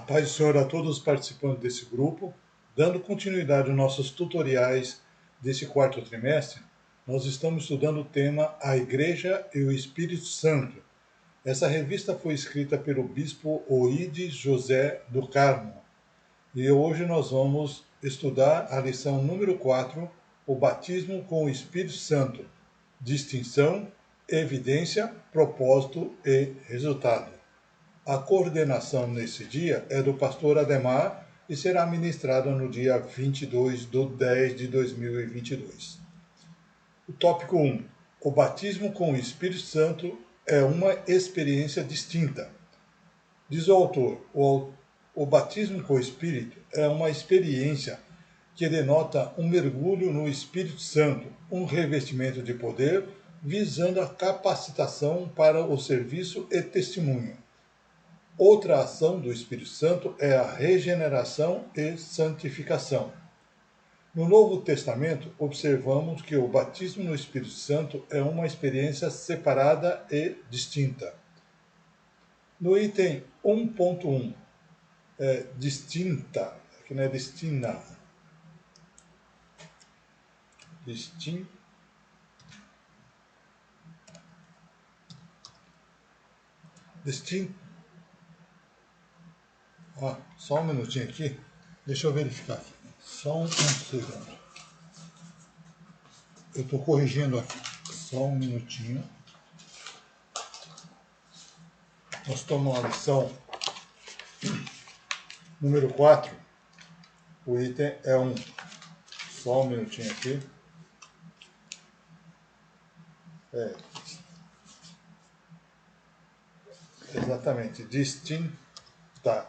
Paz do Senhor a todos os participantes desse grupo. Dando continuidade aos nossos tutoriais desse quarto trimestre, nós estamos estudando o tema A Igreja e o Espírito Santo. Essa revista foi escrita pelo bispo Oídes José do Carmo. E hoje nós vamos estudar a lição número 4, o batismo com o Espírito Santo. Distinção, evidência, propósito e resultado. A coordenação nesse dia é do pastor Ademar e será ministrada no dia 22/10/2022. O tópico 1. O batismo com o Espírito Santo é uma experiência distinta. Diz o autor, o batismo com o Espírito é uma experiência que denota um mergulho no Espírito Santo, um revestimento de poder visando a capacitação para o serviço e testemunho. Outra ação do Espírito Santo é a regeneração e santificação. No Novo Testamento, observamos que o batismo no Espírito Santo é uma experiência separada e distinta. No item 1.1, distinta, que não é destina, só um minutinho aqui, deixa eu verificar aqui, só um segundo. Eu estou corrigindo aqui, só um minutinho. Nós estamos na lição número 4, o item é 1. Só um minutinho aqui. Exatamente, distinta.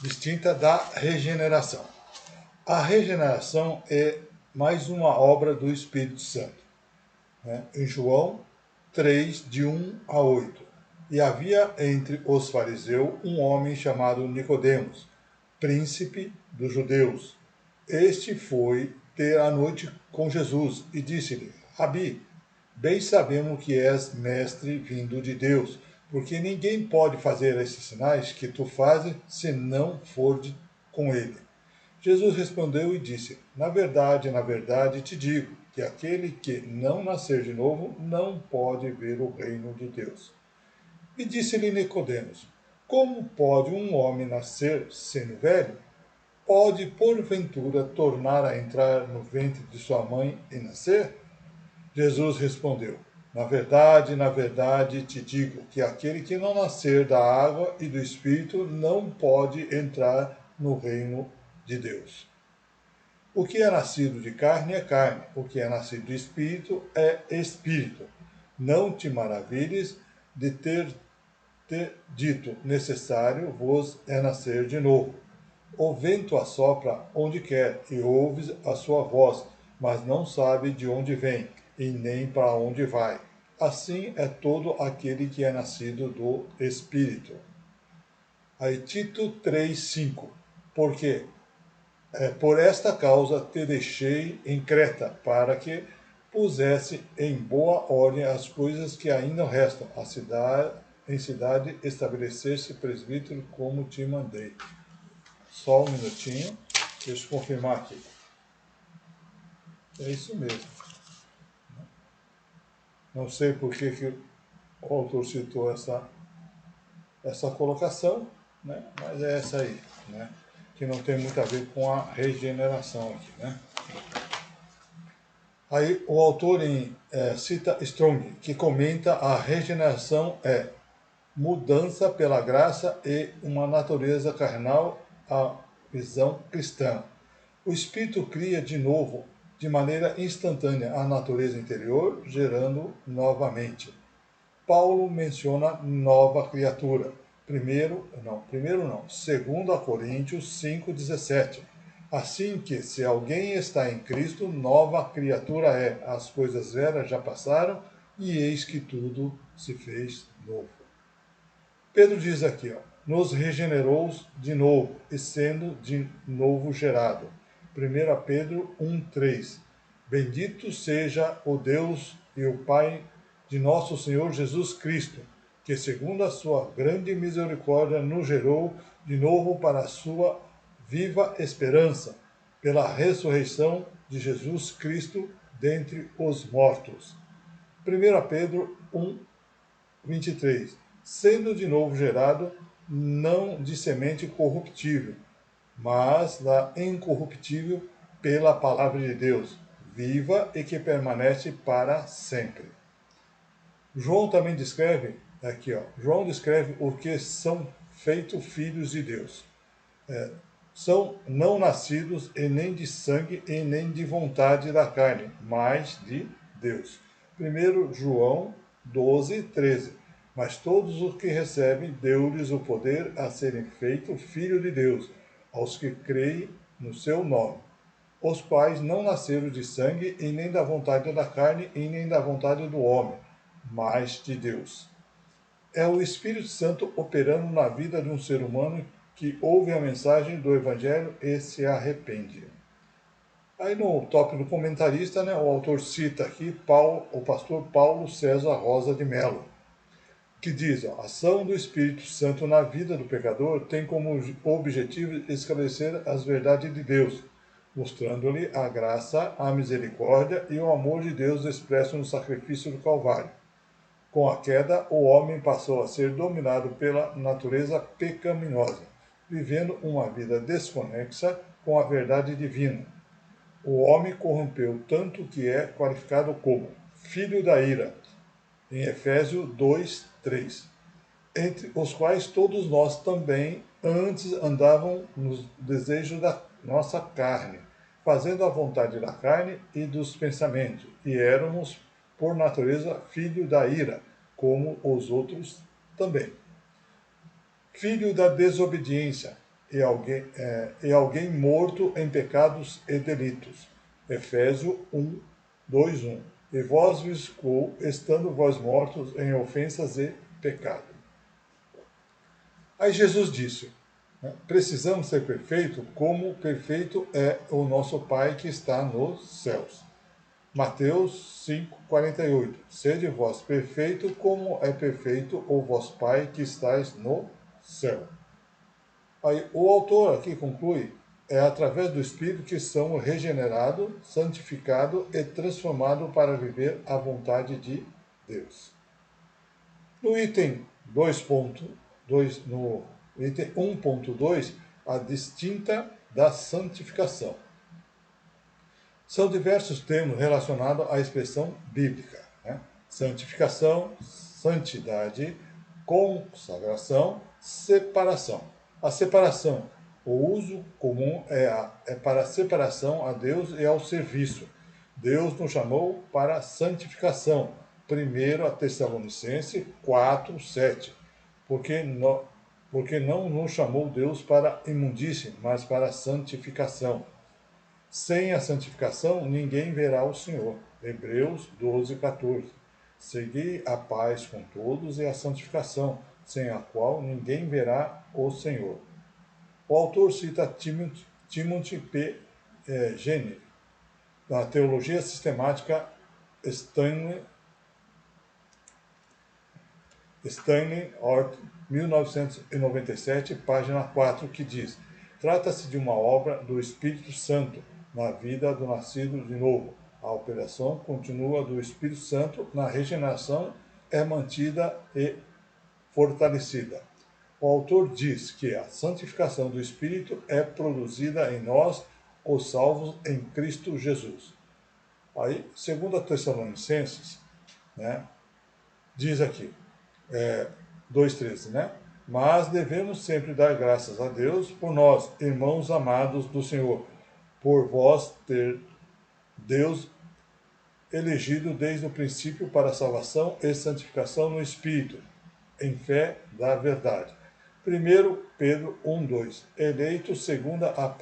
Distinta da regeneração. A regeneração é mais uma obra do Espírito Santo. Em João 3, de 1 a 8. E havia entre os fariseus um homem chamado Nicodemos, príncipe dos judeus. Este foi ter a noite com Jesus e disse-lhe: Rabi, bem sabemos que és mestre vindo de Deus, porque ninguém pode fazer esses sinais que tu fazes se não for com ele. Jesus respondeu e disse: na verdade, te digo, que aquele que não nascer de novo não pode ver o reino de Deus. E disse-lhe Nicodemos: como pode um homem nascer sendo velho? Pode, porventura, tornar a entrar no ventre de sua mãe e nascer? Jesus respondeu: na verdade, te digo que aquele que não nascer da água e do Espírito não pode entrar no reino de Deus. O que é nascido de carne é carne, o que é nascido de Espírito é Espírito. Não te maravilhes de ter dito, necessário vos é nascer de novo. O vento assopra onde quer e ouves a sua voz, mas não sabe de onde vem e nem para onde vai. Assim é todo aquele que é nascido do Espírito. Aí Tito 3:5. Porque por esta causa te deixei em Creta, para que pusesse em boa ordem as coisas que ainda restam, em cidade estabelecer-se presbítero como te mandei. Só um minutinho, deixa eu confirmar aqui. É isso mesmo. Não sei por que o autor citou essa colocação, né? Mas é essa aí, né? Que não tem muito a ver com a regeneração aqui, né? Aí o autor cita Strong, que comenta a regeneração é mudança pela graça e uma natureza carnal à visão cristã. O Espírito cria de novo, de maneira instantânea, a natureza interior, gerando novamente. Paulo menciona nova criatura. 2 Coríntios 5,17. Assim que, se alguém está em Cristo, nova criatura é. As coisas velhas já passaram e eis que tudo se fez novo. Pedro diz aqui, nos regenerou de novo e sendo de novo gerado. 1 Pedro 1,3. Bendito seja o Deus e o Pai de nosso Senhor Jesus Cristo, que segundo a sua grande misericórdia nos gerou de novo para a sua viva esperança, pela ressurreição de Jesus Cristo dentre os mortos. 1 Pedro 1, 23. Sendo de novo gerado, não de semente corruptível, mas da incorruptível pela palavra de Deus, viva e que permanece para sempre. João também descreve, aqui ó, João descreve o que são feitos filhos de Deus. São não nascidos e nem de sangue e nem de vontade da carne, mas de Deus. 1 João 12, 13. Mas todos os que recebem, deu-lhes o poder a serem feitos filhos de Deus, aos que creem no seu nome, os quais não nasceram de sangue e nem da vontade da carne e nem da vontade do homem, mas de Deus. É o Espírito Santo operando na vida de um ser humano que ouve a mensagem do Evangelho e se arrepende. Aí no tópico do comentarista, né, o autor cita aqui o pastor Paulo César Rosa de Mello, que diz: a ação do Espírito Santo na vida do pecador tem como objetivo esclarecer as verdades de Deus, mostrando-lhe a graça, a misericórdia e o amor de Deus expresso no sacrifício do Calvário. Com a queda, o homem passou a ser dominado pela natureza pecaminosa, vivendo uma vida desconexa com a verdade divina. O homem corrompeu tanto que é qualificado como filho da ira, em Efésios 2, 3, entre os quais todos nós também antes andavam nos desejos da nossa carne, fazendo a vontade da carne e dos pensamentos, e éramos, por natureza, filho da ira, como os outros também. Filho da desobediência, e alguém morto em pecados e delitos. Efésios 1, 2, 1. E vós viscou, estando vós mortos em ofensas e pecado. Aí Jesus disse, né, precisamos ser perfeitos como perfeito é o nosso Pai que está nos céus. Mateus 5, 48. Sede vós perfeito como é perfeito o vosso Pai que estais no céu. Aí, o autor aqui conclui, é através do Espírito que somos regenerados, santificados e transformados para viver a vontade de Deus. No item 2.2, no item 1.2, a distinta da santificação. São diversos termos relacionados à expressão bíblica, né? Santificação, santidade, consagração, separação. A separação, o uso comum é para a separação a Deus e ao serviço. Deus nos chamou para a santificação. 1 Tessalonicenses 4, 7. Porque não nos chamou Deus para imundície, mas para a santificação. Sem a santificação, ninguém verá o Senhor. Hebreus 12, 14. Segui a paz com todos e a santificação, sem a qual ninguém verá o Senhor. O autor cita Timothy P. Jenner, na Teologia Sistemática Stanley Ort, 1997, página 4, que diz: trata-se de uma obra do Espírito Santo na vida do nascido de novo. A operação contínua do Espírito Santo na regeneração é mantida e fortalecida. O autor diz que a santificação do Espírito é produzida em nós, os salvos em Cristo Jesus. Aí, segundo a Tessalonicenses, né, diz aqui, 2,13, né? Mas devemos sempre dar graças a Deus por nós, irmãos amados do Senhor, por vós ter Deus elegido desde o princípio para a salvação e santificação no Espírito, em fé da verdade. 1 Pedro 1,2. Eleito segundo a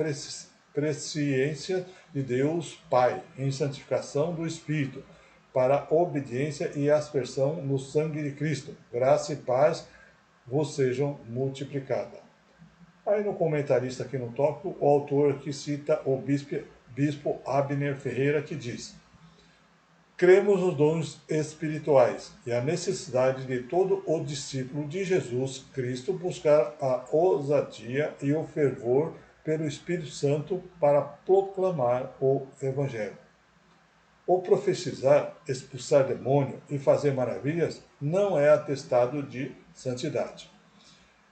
presciência de Deus Pai, em santificação do Espírito, para a obediência e aspersão no sangue de Cristo. Graça e paz vos sejam multiplicadas. Aí no comentarista aqui no tópico, o autor aqui cita o bispo Abner Ferreira, que diz: Cremos nos dons espirituais e a necessidade de todo o discípulo de Jesus Cristo buscar a ousadia e o fervor pelo Espírito Santo para proclamar o Evangelho. O profetizar, expulsar demônio e fazer maravilhas não é atestado de santidade.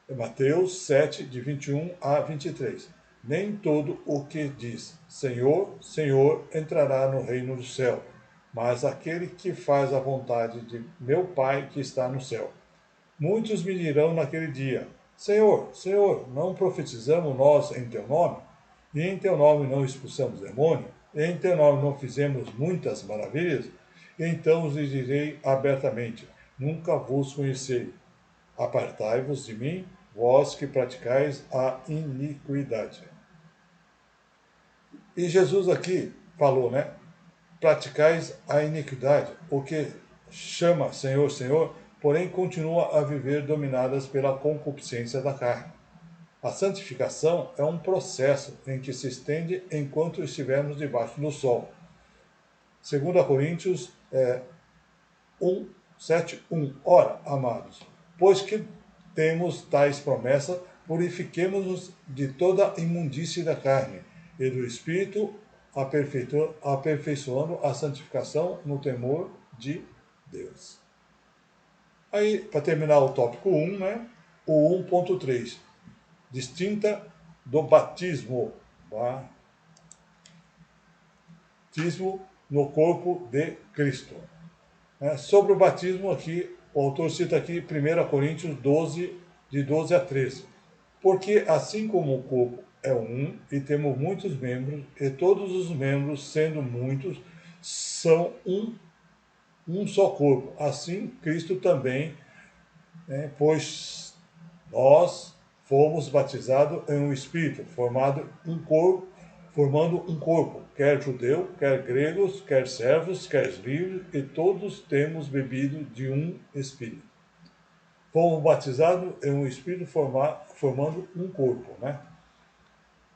É Mateus 7, de 21 a 23. Nem todo o que diz Senhor, Senhor entrará no reino do céu, mas aquele que faz a vontade de meu Pai que está no céu. Muitos me dirão naquele dia: Senhor, Senhor, não profetizamos nós em teu nome? E em teu nome não expulsamos demônio? E em teu nome não fizemos muitas maravilhas? E então lhes direi abertamente: Nunca vos conheci. Apartai-vos de mim, vós que praticais a iniquidade. E Jesus aqui falou, né? Praticais a iniquidade, o que chama Senhor, Senhor, porém continua a viver dominadas pela concupiscência da carne. A santificação é um processo em que se estende enquanto estivermos debaixo do sol. 2 Coríntios 1, 7, 1. Ora, amados, pois que temos tais promessas, purifiquemo-nos de toda imundície da carne e do espírito, aperfeiçoando a santificação no temor de Deus. Aí, para terminar o tópico 1, né, o 1.3, distinta do batismo. Batismo no corpo de Cristo. Sobre o batismo aqui, o autor cita aqui 1 Coríntios 12, de 12 a 13. Porque assim como o corpo é um e temos muitos membros, e todos os membros, sendo muitos, são um só corpo. Assim Cristo também, pois nós fomos batizados em um Espírito, formando um corpo, quer judeu, quer gregos, quer servos, quer livres, e todos temos bebido de um Espírito. Fomos batizados em um Espírito formando um corpo, né?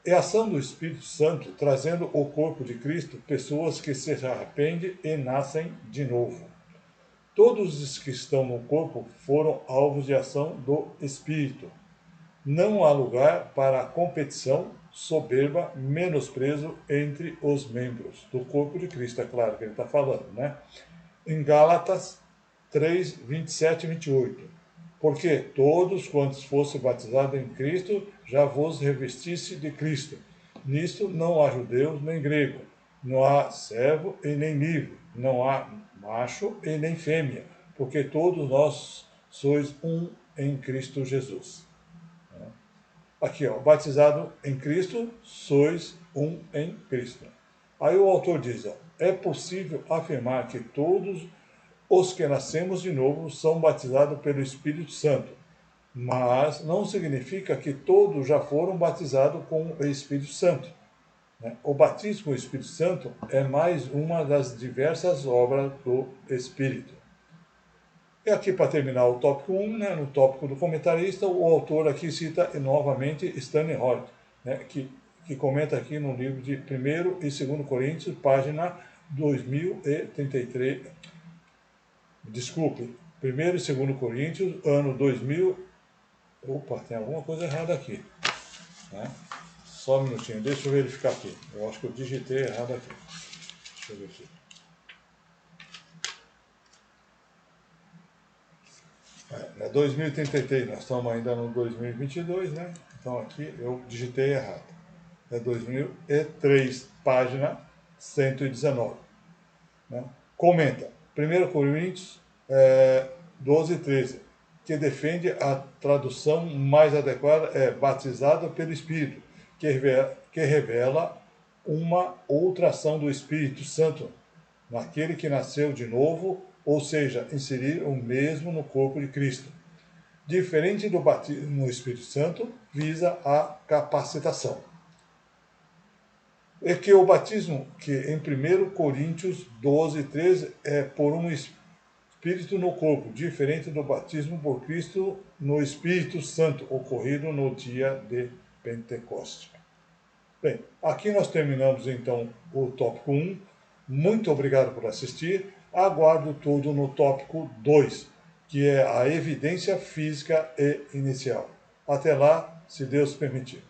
É a ação do Espírito Santo trazendo o corpo de Cristo pessoas que se arrependem e nascem de novo. Todos os que estão no corpo foram alvos de ação do Espírito. Não há lugar para a competição, soberba, menosprezo entre os membros do corpo de Cristo, é claro que ele está falando, né? Em Gálatas 3, 27 e 28. Porque todos quantos fossem batizados em Cristo, já vos revestisse de Cristo. Nisto não há judeu nem grego, não há servo e nem livre, não há macho e nem fêmea, porque todos nós sois um em Cristo Jesus. Aqui, ó, batizado em Cristo, sois um em Cristo. Aí o autor diz, ó, é possível afirmar que todos os que nascemos de novo são batizados pelo Espírito Santo, mas não significa que todos já foram batizados com o Espírito Santo. O batismo com o Espírito Santo é mais uma das diversas obras do Espírito. E aqui, para terminar o tópico 1, né, no tópico do comentarista, o autor aqui cita novamente Stanley Holt, né, que comenta aqui no livro de 1 e 2 Coríntios, página 2033. Desculpe, 1 e 2 Coríntios, ano 2000. Opa, tem alguma coisa errada aqui. Né? Só um minutinho, deixa eu verificar aqui. Eu acho que eu digitei errado aqui. Deixa eu ver aqui. É 2033, nós estamos ainda no 2022, né? Então aqui eu digitei errado. É 2003, página 119. Né? Comenta, 1 Coríntios 12 e 13, que defende a tradução mais adequada é batizado pelo Espírito, que revela uma outra ação do Espírito Santo naquele que nasceu de novo, ou seja, inserir o mesmo no corpo de Cristo. Diferente do batismo no Espírito Santo, visa a capacitação. É que o batismo, que em 1 Coríntios 12, 13, é por um Espírito no corpo, diferente do batismo por Cristo no Espírito Santo, ocorrido no dia de Pentecostes. Bem, aqui nós terminamos então o tópico 1. Muito obrigado por assistir. aguardo tudo no tópico 2, que é a evidência física e inicial. Até lá, se Deus permitir.